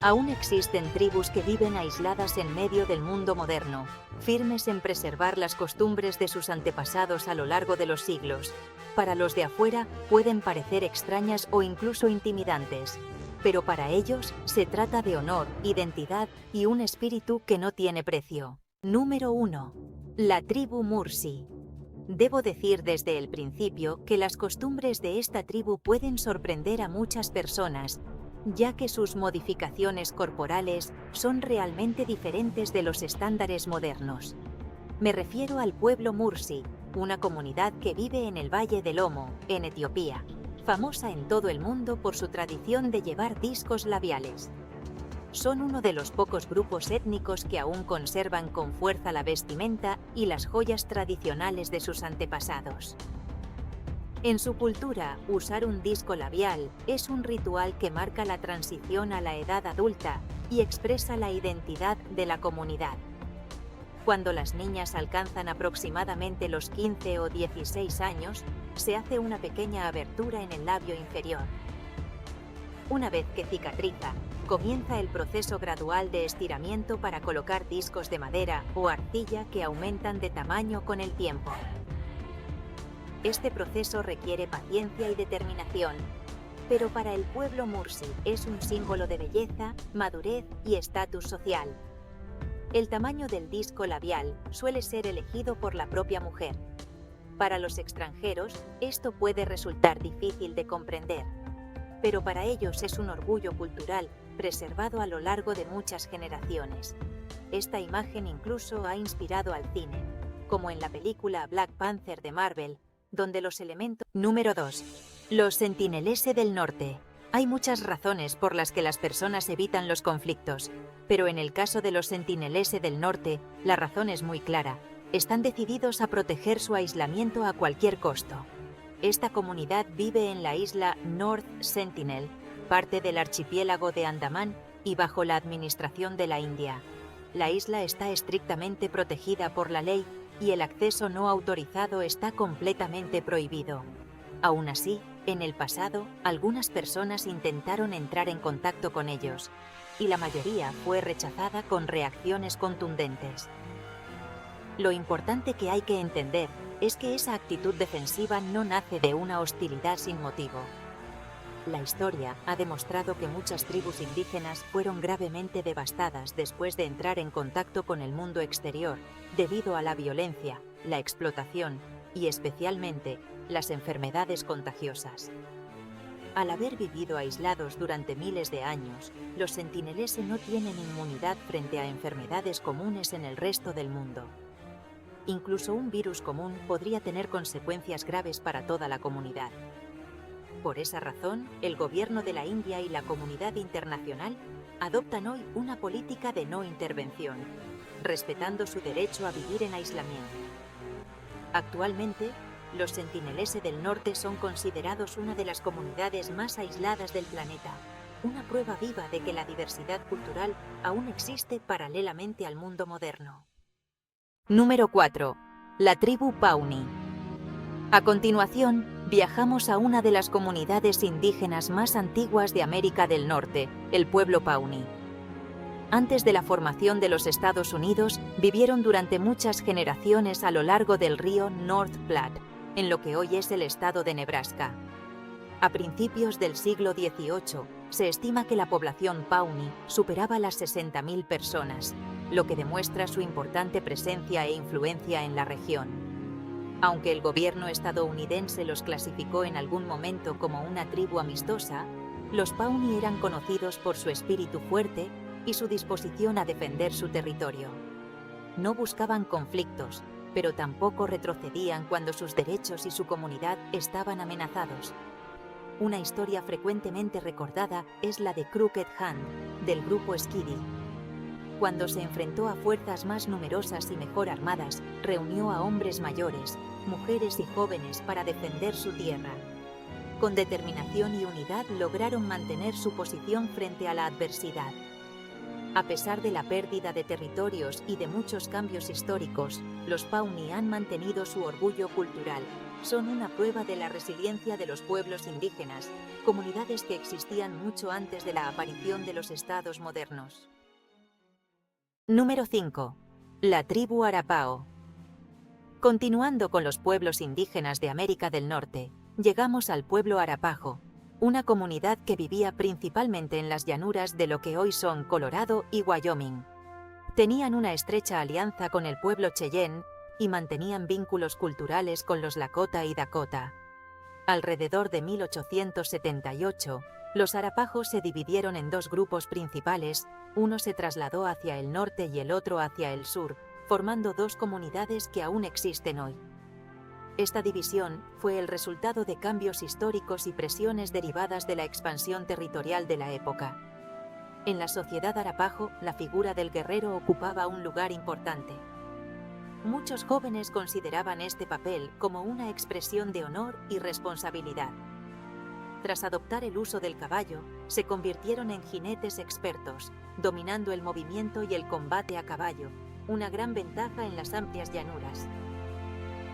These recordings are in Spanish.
Aún existen tribus que viven aisladas en medio del mundo moderno, firmes en preservar las costumbres de sus antepasados a lo largo de los siglos. Para los de afuera pueden parecer extrañas o incluso intimidantes, pero para ellos se trata de honor, identidad y un espíritu que no tiene precio. Número 1. La tribu Mursi. Debo decir desde el principio que las costumbres de esta tribu pueden sorprender a muchas personas, ya que sus modificaciones corporales son realmente diferentes de los estándares modernos. Me refiero al pueblo Mursi, una comunidad que vive en el Valle del Omo, en Etiopía, famosa en todo el mundo por su tradición de llevar discos labiales. Son uno de los pocos grupos étnicos que aún conservan con fuerza la vestimenta y las joyas tradicionales de sus antepasados. En su cultura, usar un disco labial es un ritual que marca la transición a la edad adulta y expresa la identidad de la comunidad. Cuando las niñas alcanzan aproximadamente los 15 o 16 años, se hace una pequeña abertura en el labio inferior. Una vez que cicatriza, comienza el proceso gradual de estiramiento para colocar discos de madera o arcilla que aumentan de tamaño con el tiempo. Este proceso requiere paciencia y determinación, pero para el pueblo Mursi es un símbolo de belleza, madurez y estatus social. El tamaño del disco labial suele ser elegido por la propia mujer. Para los extranjeros, esto puede resultar difícil de comprender, pero para ellos es un orgullo cultural preservado a lo largo de muchas generaciones. Esta imagen incluso ha inspirado al cine, como en la película Black Panther de Marvel, donde los elementos... Número 2. Los Sentinelese del Norte. Hay muchas razones por las que las personas evitan los conflictos, pero en el caso de los Sentinelese del Norte, la razón es muy clara. Están decididos a proteger su aislamiento a cualquier costo. Esta comunidad vive en la isla North Sentinel, parte del archipiélago de Andamán y bajo la administración de la India. La isla está estrictamente protegida por la ley y el acceso no autorizado está completamente prohibido. Aún así, en el pasado, algunas personas intentaron entrar en contacto con ellos, y la mayoría fue rechazada con reacciones contundentes. Lo importante que hay que entender es que esa actitud defensiva no nace de una hostilidad sin motivo. La historia ha demostrado que muchas tribus indígenas fueron gravemente devastadas después de entrar en contacto con el mundo exterior, debido a la violencia, la explotación y especialmente las enfermedades contagiosas. Al haber vivido aislados durante miles de años, los sentinelese no tienen inmunidad frente a enfermedades comunes en el resto del mundo. Incluso un virus común podría tener consecuencias graves para toda la comunidad. Por esa razón, el gobierno de la India y la comunidad internacional adoptan hoy una política de no intervención, respetando su derecho a vivir en aislamiento. Actualmente, los sentinelese del norte son considerados una de las comunidades más aisladas del planeta, una prueba viva de que la diversidad cultural aún existe paralelamente al mundo moderno. Número 4. La tribu Pawnee. A continuación, viajamos a una de las comunidades indígenas más antiguas de América del Norte, el pueblo Pawnee. Antes de la formación de los Estados Unidos, vivieron durante muchas generaciones a lo largo del río North Platte, en lo que hoy es el estado de Nebraska. A principios del siglo XVIII, se estima que la población Pawnee superaba las 60.000 personas, lo que demuestra su importante presencia e influencia en la región. Aunque el gobierno estadounidense los clasificó en algún momento como una tribu amistosa, los Pawnee eran conocidos por su espíritu fuerte y su disposición a defender su territorio. No buscaban conflictos, pero tampoco retrocedían cuando sus derechos y su comunidad estaban amenazados. Una historia frecuentemente recordada es la de Crooked Hand, del grupo Skiddy. Cuando se enfrentó a fuerzas más numerosas y mejor armadas, reunió a hombres mayores, mujeres y jóvenes para defender su tierra. Con determinación y unidad lograron mantener su posición frente a la adversidad. A pesar de la pérdida de territorios y de muchos cambios históricos, los Pawnee han mantenido su orgullo cultural. Son una prueba de la resiliencia de los pueblos indígenas, comunidades que existían mucho antes de la aparición de los estados modernos. Número 5. La tribu Arapaho. Continuando con los pueblos indígenas de América del Norte, llegamos al pueblo Arapaho, una comunidad que vivía principalmente en las llanuras de lo que hoy son Colorado y Wyoming. Tenían una estrecha alianza con el pueblo Cheyenne y mantenían vínculos culturales con los Lakota y Dakota. Alrededor de 1878, los Arapajos se dividieron en dos grupos principales, uno se trasladó hacia el norte y el otro hacia el sur, formando dos comunidades que aún existen hoy. Esta división fue el resultado de cambios históricos y presiones derivadas de la expansión territorial de la época. En la sociedad Arapaho, la figura del guerrero ocupaba un lugar importante. Muchos jóvenes consideraban este papel como una expresión de honor y responsabilidad. Tras adoptar el uso del caballo, se convirtieron en jinetes expertos, dominando el movimiento y el combate a caballo, una gran ventaja en las amplias llanuras.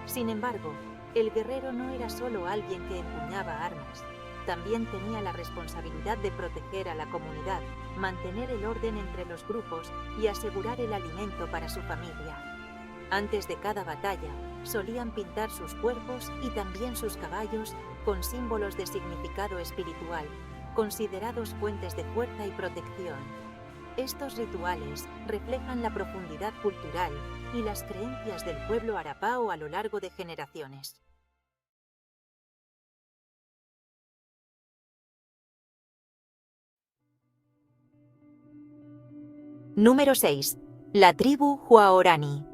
Sin embargo, el guerrero no era solo alguien que empuñaba armas, también tenía la responsabilidad de proteger a la comunidad, mantener el orden entre los grupos y asegurar el alimento para su familia. Antes de cada batalla, solían pintar sus cuerpos y también sus caballos con símbolos de significado espiritual, considerados fuentes de fuerza y protección. Estos rituales reflejan la profundidad cultural y las creencias del pueblo Arapaho a lo largo de generaciones. Número 6. La tribu Huaorani.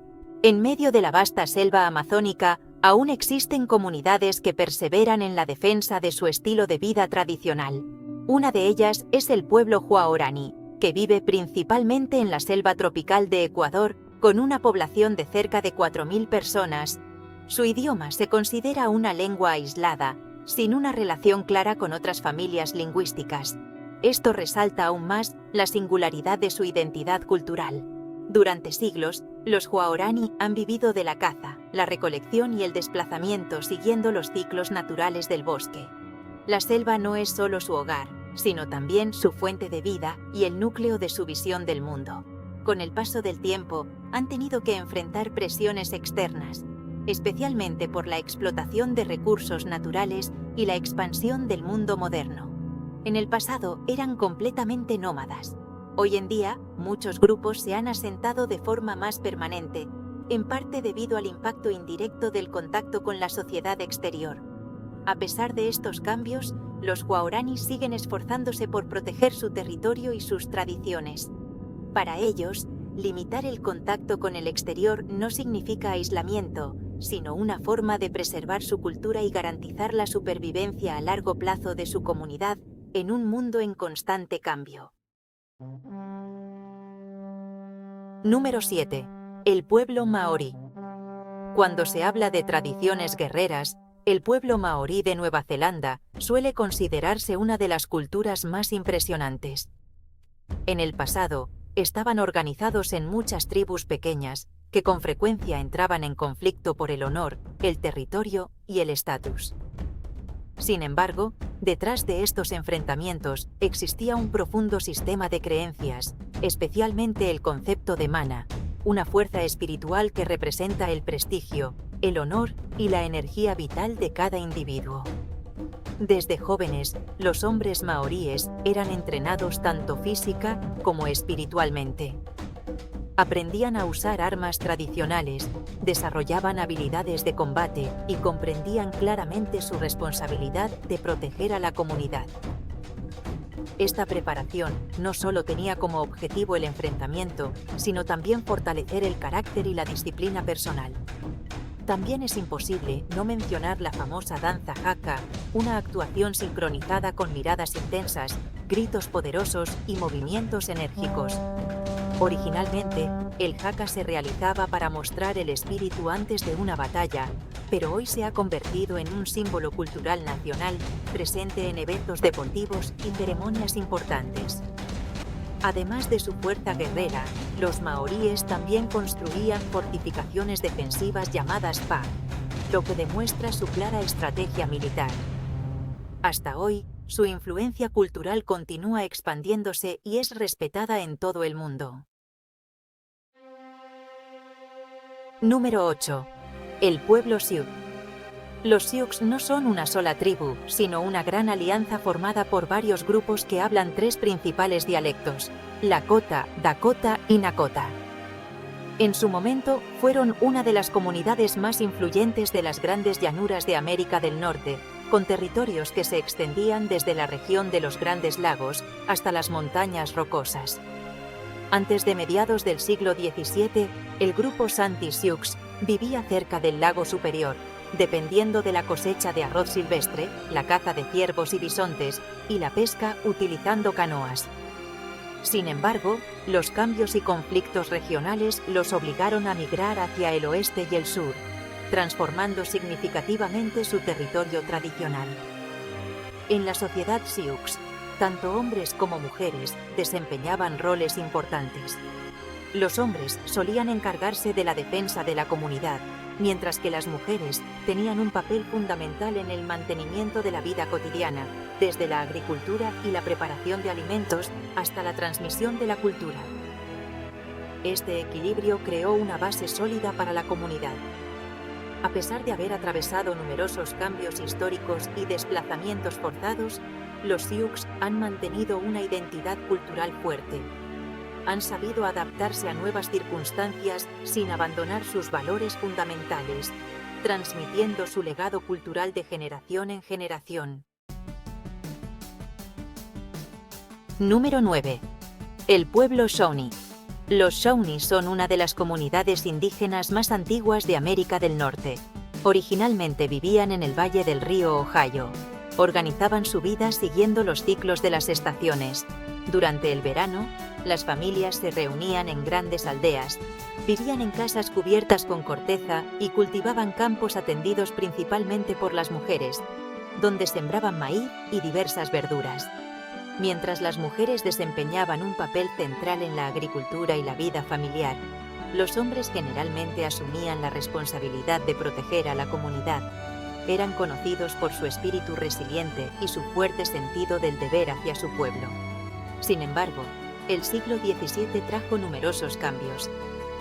En medio de la vasta selva amazónica, aún existen comunidades que perseveran en la defensa de su estilo de vida tradicional. Una de ellas es el pueblo Huaorani, que vive principalmente en la selva tropical de Ecuador, con una población de cerca de 4.000 personas. Su idioma se considera una lengua aislada, sin una relación clara con otras familias lingüísticas. Esto resalta aún más la singularidad de su identidad cultural. Durante siglos, los Huaorani han vivido de la caza, la recolección y el desplazamiento siguiendo los ciclos naturales del bosque. La selva no es solo su hogar, sino también su fuente de vida y el núcleo de su visión del mundo. Con el paso del tiempo, han tenido que enfrentar presiones externas, especialmente por la explotación de recursos naturales y la expansión del mundo moderno. En el pasado eran completamente nómadas. Hoy en día, muchos grupos se han asentado de forma más permanente, en parte debido al impacto indirecto del contacto con la sociedad exterior. A pesar de estos cambios, los Huaorani siguen esforzándose por proteger su territorio y sus tradiciones. Para ellos, limitar el contacto con el exterior no significa aislamiento, sino una forma de preservar su cultura y garantizar la supervivencia a largo plazo de su comunidad en un mundo en constante cambio. Número 7. El pueblo maorí. Cuando se habla de tradiciones guerreras, el pueblo maorí de Nueva Zelanda suele considerarse una de las culturas más impresionantes. En el pasado, estaban organizados en muchas tribus pequeñas que con frecuencia entraban en conflicto por el honor, el territorio y el estatus. Sin embargo, detrás de estos enfrentamientos existía un profundo sistema de creencias, especialmente el concepto de mana, una fuerza espiritual que representa el prestigio, el honor y la energía vital de cada individuo. Desde jóvenes, los hombres maoríes eran entrenados tanto física como espiritualmente. Aprendían a usar armas tradicionales, desarrollaban habilidades de combate y comprendían claramente su responsabilidad de proteger a la comunidad. Esta preparación no solo tenía como objetivo el enfrentamiento, sino también fortalecer el carácter y la disciplina personal. También es imposible no mencionar la famosa danza haka, una actuación sincronizada con miradas intensas, gritos poderosos y movimientos enérgicos. Originalmente, el haka se realizaba para mostrar el espíritu antes de una batalla, pero hoy se ha convertido en un símbolo cultural nacional, presente en eventos deportivos y ceremonias importantes. Además de su fuerza guerrera, los maoríes también construían fortificaciones defensivas llamadas pa, lo que demuestra su clara estrategia militar. Hasta hoy, su influencia cultural continúa expandiéndose y es respetada en todo el mundo. Número 8. El pueblo Sioux. Los Sioux no son una sola tribu, sino una gran alianza formada por varios grupos que hablan tres principales dialectos: Lakota, Dakota y Nakota. En su momento, fueron una de las comunidades más influyentes de las grandes llanuras de América del Norte, con territorios que se extendían desde la región de los Grandes Lagos hasta las montañas rocosas. Antes de mediados del siglo XVII, el grupo Santee-Sioux vivía cerca del lago Superior, dependiendo de la cosecha de arroz silvestre, la caza de ciervos y bisontes y la pesca utilizando canoas. Sin embargo, los cambios y conflictos regionales los obligaron a migrar hacia el oeste y el sur, transformando significativamente su territorio tradicional. En la sociedad Sioux, tanto hombres como mujeres desempeñaban roles importantes. Los hombres solían encargarse de la defensa de la comunidad, mientras que las mujeres tenían un papel fundamental en el mantenimiento de la vida cotidiana, desde la agricultura y la preparación de alimentos hasta la transmisión de la cultura. Este equilibrio creó una base sólida para la comunidad. A pesar de haber atravesado numerosos cambios históricos y desplazamientos forzados, los Sioux han mantenido una identidad cultural fuerte. Han sabido adaptarse a nuevas circunstancias sin abandonar sus valores fundamentales, transmitiendo su legado cultural de generación en generación. Número 9. El pueblo Shawnee. Los Shawnee son una de las comunidades indígenas más antiguas de América del Norte. Originalmente vivían en el valle del río Ohio. Organizaban su vida siguiendo los ciclos de las estaciones. Durante el verano, las familias se reunían en grandes aldeas, vivían en casas cubiertas con corteza y cultivaban campos atendidos principalmente por las mujeres, donde sembraban maíz y diversas verduras. Mientras las mujeres desempeñaban un papel central en la agricultura y la vida familiar, los hombres generalmente asumían la responsabilidad de proteger a la comunidad. Eran conocidos por su espíritu resiliente y su fuerte sentido del deber hacia su pueblo. Sin embargo, el siglo XVII trajo numerosos cambios.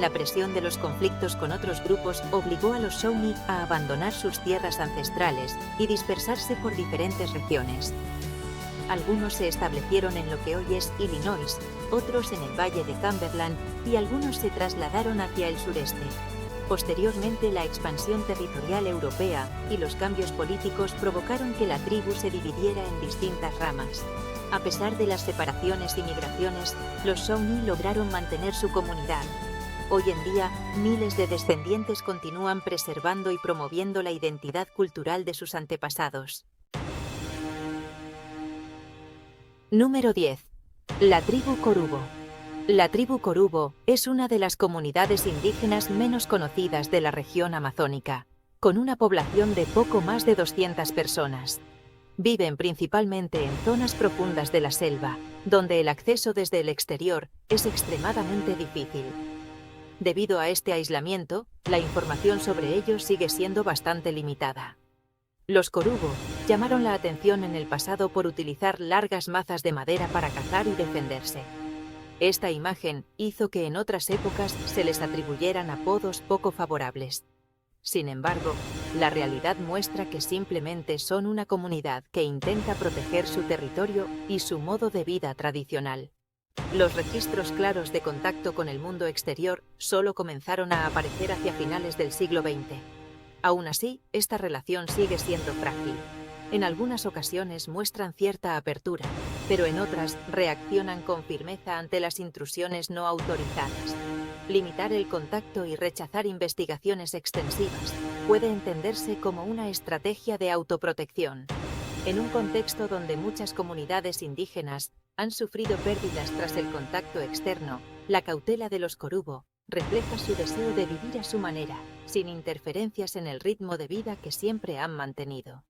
La presión de los conflictos con otros grupos obligó a los Shawnee a abandonar sus tierras ancestrales y dispersarse por diferentes regiones. Algunos se establecieron en lo que hoy es Illinois, otros en el valle de Cumberland y algunos se trasladaron hacia el sureste. Posteriormente, la expansión territorial europea y los cambios políticos provocaron que la tribu se dividiera en distintas ramas. A pesar de las separaciones y migraciones, los Shawnee lograron mantener su comunidad. Hoy en día, miles de descendientes continúan preservando y promoviendo la identidad cultural de sus antepasados. Número 10. La tribu Korubo. La tribu Korubo es una de las comunidades indígenas menos conocidas de la región amazónica, con una población de poco más de 200 personas. Viven principalmente en zonas profundas de la selva, donde el acceso desde el exterior es extremadamente difícil. Debido a este aislamiento, la información sobre ellos sigue siendo bastante limitada. Los Korubo llamaron la atención en el pasado por utilizar largas mazas de madera para cazar y defenderse. Esta imagen hizo que en otras épocas se les atribuyeran apodos poco favorables. Sin embargo, la realidad muestra que simplemente son una comunidad que intenta proteger su territorio y su modo de vida tradicional. Los registros claros de contacto con el mundo exterior solo comenzaron a aparecer hacia finales del siglo XX. Aún así, esta relación sigue siendo frágil. En algunas ocasiones muestran cierta apertura, pero en otras reaccionan con firmeza ante las intrusiones no autorizadas. Limitar el contacto y rechazar investigaciones extensivas puede entenderse como una estrategia de autoprotección. En un contexto donde muchas comunidades indígenas han sufrido pérdidas tras el contacto externo, la cautela de los Korubo refleja su deseo de vivir a su manera, sin interferencias en el ritmo de vida que siempre han mantenido.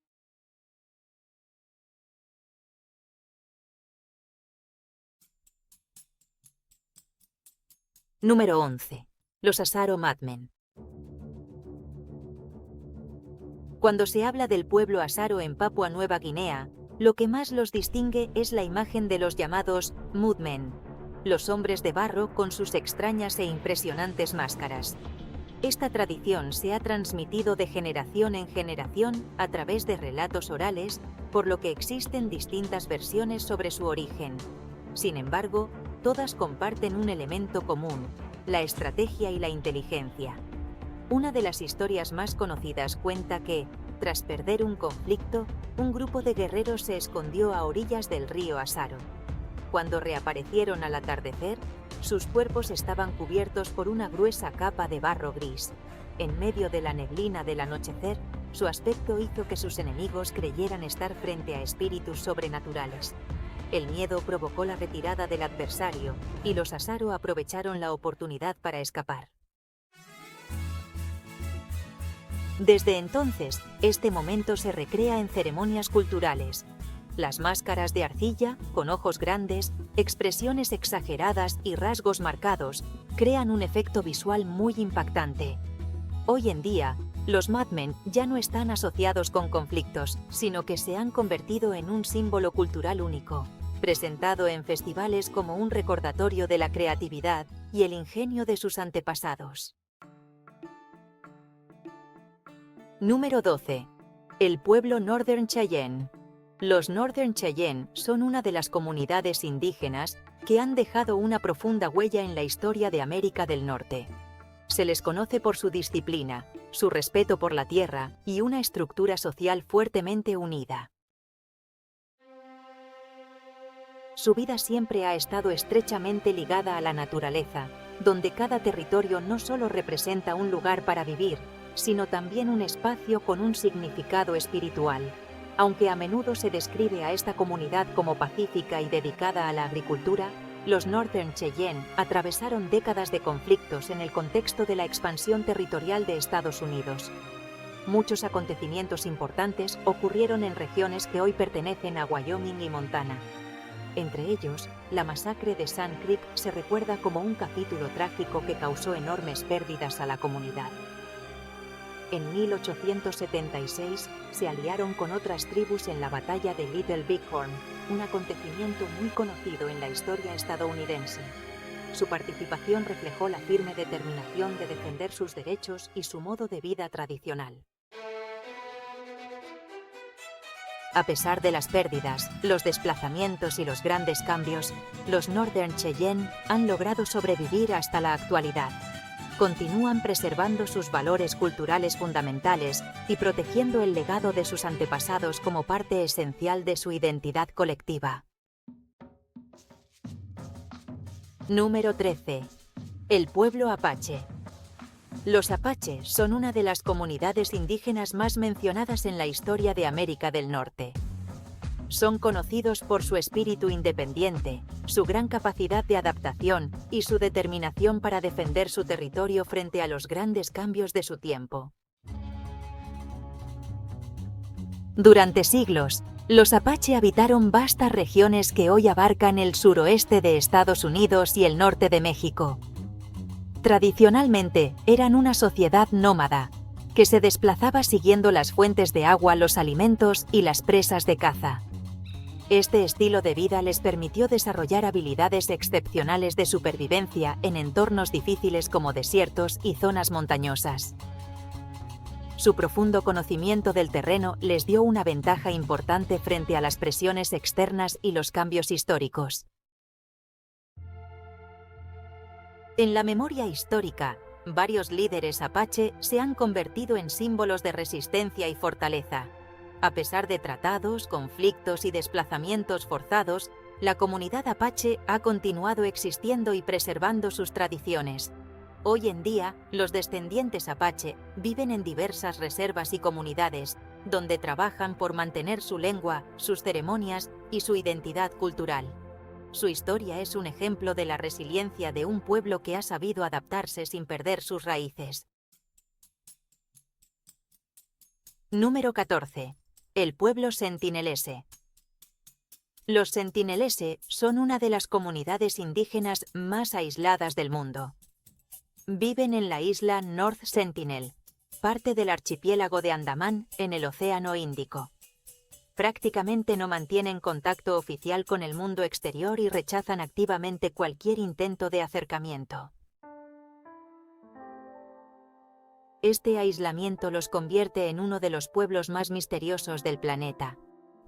Número 11. Los Asaro Madmen. Cuando se habla del pueblo Asaro en Papua Nueva Guinea, lo que más los distingue es la imagen de los llamados Mudmen, los hombres de barro con sus extrañas e impresionantes máscaras. Esta tradición se ha transmitido de generación en generación a través de relatos orales, por lo que existen distintas versiones sobre su origen. Sin embargo, todas comparten un elemento común: la estrategia y la inteligencia. Una de las historias más conocidas cuenta que, tras perder un conflicto, un grupo de guerreros se escondió a orillas del río Asaro. Cuando reaparecieron al atardecer, sus cuerpos estaban cubiertos por una gruesa capa de barro gris. En medio de la neblina del anochecer, su aspecto hizo que sus enemigos creyeran estar frente a espíritus sobrenaturales. El miedo provocó la retirada del adversario, y los Asaro aprovecharon la oportunidad para escapar. Desde entonces, este momento se recrea en ceremonias culturales. Las máscaras de arcilla, con ojos grandes, expresiones exageradas y rasgos marcados, crean un efecto visual muy impactante. Hoy en día, los Madmen ya no están asociados con conflictos, sino que se han convertido en un símbolo cultural único, presentado en festivales como un recordatorio de la creatividad y el ingenio de sus antepasados. Número 12. El pueblo Northern Cheyenne. Los Northern Cheyenne son una de las comunidades indígenas que han dejado una profunda huella en la historia de América del Norte. Se les conoce por su disciplina, su respeto por la tierra y una estructura social fuertemente unida. Su vida siempre ha estado estrechamente ligada a la naturaleza, donde cada territorio no solo representa un lugar para vivir, sino también un espacio con un significado espiritual. Aunque a menudo se describe a esta comunidad como pacífica y dedicada a la agricultura, los Northern Cheyenne atravesaron décadas de conflictos en el contexto de la expansión territorial de Estados Unidos. Muchos acontecimientos importantes ocurrieron en regiones que hoy pertenecen a Wyoming y Montana. Entre ellos, la masacre de Sand Creek se recuerda como un capítulo trágico que causó enormes pérdidas a la comunidad. En 1876 se aliaron con otras tribus en la batalla de Little Bighorn, un acontecimiento muy conocido en la historia estadounidense. Su participación reflejó la firme determinación de defender sus derechos y su modo de vida tradicional. A pesar de las pérdidas, los desplazamientos y los grandes cambios, los Northern Cheyenne han logrado sobrevivir hasta la actualidad. Continúan preservando sus valores culturales fundamentales y protegiendo el legado de sus antepasados como parte esencial de su identidad colectiva. Número 13. El pueblo Apache. Los Apache son una de las comunidades indígenas más mencionadas en la historia de América del Norte. Son conocidos por su espíritu independiente, su gran capacidad de adaptación y su determinación para defender su territorio frente a los grandes cambios de su tiempo. Durante siglos, los Apache habitaron vastas regiones que hoy abarcan el suroeste de Estados Unidos y el norte de México. Tradicionalmente, eran una sociedad nómada, que se desplazaba siguiendo las fuentes de agua, los alimentos y las presas de caza. Este estilo de vida les permitió desarrollar habilidades excepcionales de supervivencia en entornos difíciles como desiertos y zonas montañosas. Su profundo conocimiento del terreno les dio una ventaja importante frente a las presiones externas y los cambios históricos. En la memoria histórica, varios líderes apache se han convertido en símbolos de resistencia y fortaleza. A pesar de tratados, conflictos y desplazamientos forzados, la comunidad apache ha continuado existiendo y preservando sus tradiciones. Hoy en día, los descendientes apache viven en diversas reservas y comunidades, donde trabajan por mantener su lengua, sus ceremonias y su identidad cultural. Su historia es un ejemplo de la resiliencia de un pueblo que ha sabido adaptarse sin perder sus raíces. Número 14. El pueblo sentinelese. Los sentinelese son una de las comunidades indígenas más aisladas del mundo. Viven en la isla North Sentinel, parte del archipiélago de Andamán en el Océano Índico. Prácticamente no mantienen contacto oficial con el mundo exterior y rechazan activamente cualquier intento de acercamiento. Este aislamiento los convierte en uno de los pueblos más misteriosos del planeta.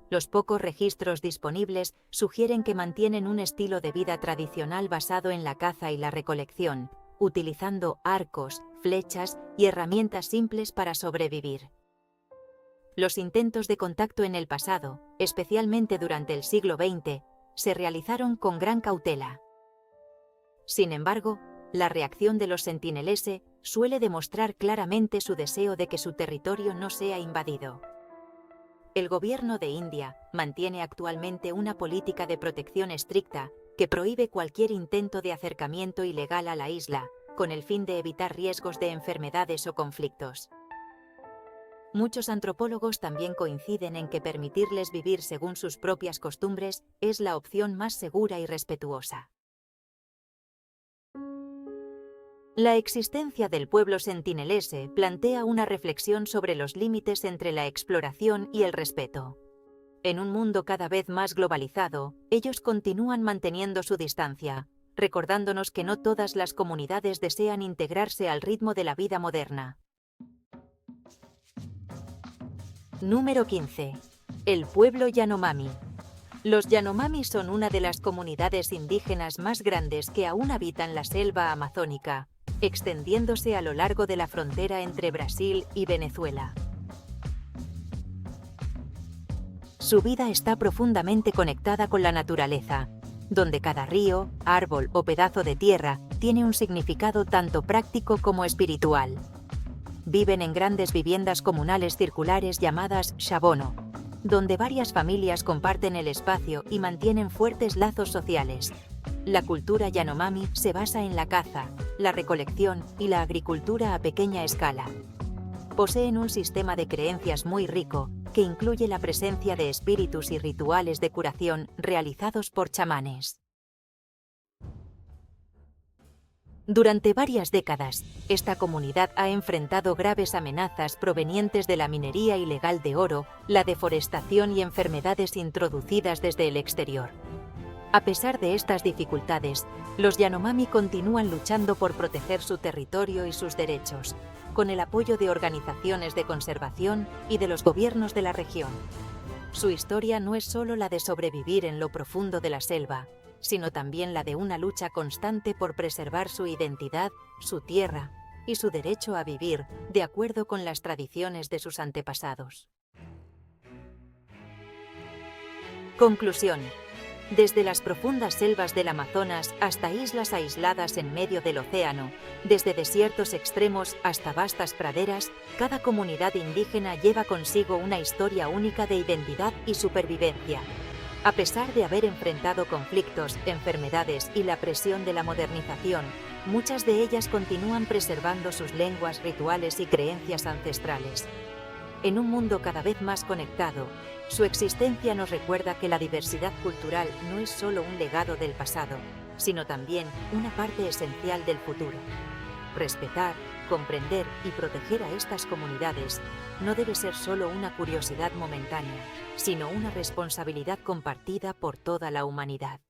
Los pocos registros disponibles sugieren que mantienen un estilo de vida tradicional basado en la caza y la recolección, utilizando arcos, flechas y herramientas simples para sobrevivir. Los intentos de contacto en el pasado, especialmente durante el siglo XX, se realizaron con gran cautela. Sin embargo, la reacción de los sentineleses suele demostrar claramente su deseo de que su territorio no sea invadido. El gobierno de India mantiene actualmente una política de protección estricta que prohíbe cualquier intento de acercamiento ilegal a la isla, con el fin de evitar riesgos de enfermedades o conflictos. Muchos antropólogos también coinciden en que permitirles vivir según sus propias costumbres es la opción más segura y respetuosa. La existencia del pueblo sentinelese plantea una reflexión sobre los límites entre la exploración y el respeto. En un mundo cada vez más globalizado, ellos continúan manteniendo su distancia, recordándonos que no todas las comunidades desean integrarse al ritmo de la vida moderna. Número 15. El pueblo Yanomami. Los Yanomami son una de las comunidades indígenas más grandes que aún habitan la selva amazónica, extendiéndose a lo largo de la frontera entre Brasil y Venezuela. Su vida está profundamente conectada con la naturaleza, donde cada río, árbol o pedazo de tierra tiene un significado tanto práctico como espiritual. Viven en grandes viviendas comunales circulares llamadas shabono, donde varias familias comparten el espacio y mantienen fuertes lazos sociales. La cultura Yanomami se basa en la caza, la recolección y la agricultura a pequeña escala. Poseen un sistema de creencias muy rico, que incluye la presencia de espíritus y rituales de curación realizados por chamanes. Durante varias décadas, esta comunidad ha enfrentado graves amenazas provenientes de la minería ilegal de oro, la deforestación y enfermedades introducidas desde el exterior. A pesar de estas dificultades, los Yanomami continúan luchando por proteger su territorio y sus derechos, con el apoyo de organizaciones de conservación y de los gobiernos de la región. Su historia no es solo la de sobrevivir en lo profundo de la selva, sino también la de una lucha constante por preservar su identidad, su tierra y su derecho a vivir de acuerdo con las tradiciones de sus antepasados. Conclusión. Desde las profundas selvas del Amazonas hasta islas aisladas en medio del océano, desde desiertos extremos hasta vastas praderas, cada comunidad indígena lleva consigo una historia única de identidad y supervivencia. A pesar de haber enfrentado conflictos, enfermedades y la presión de la modernización, muchas de ellas continúan preservando sus lenguas, rituales y creencias ancestrales. En un mundo cada vez más conectado, su existencia nos recuerda que la diversidad cultural no es solo un legado del pasado, sino también una parte esencial del futuro. Respetar, comprender y proteger a estas comunidades no debe ser solo una curiosidad momentánea, sino una responsabilidad compartida por toda la humanidad.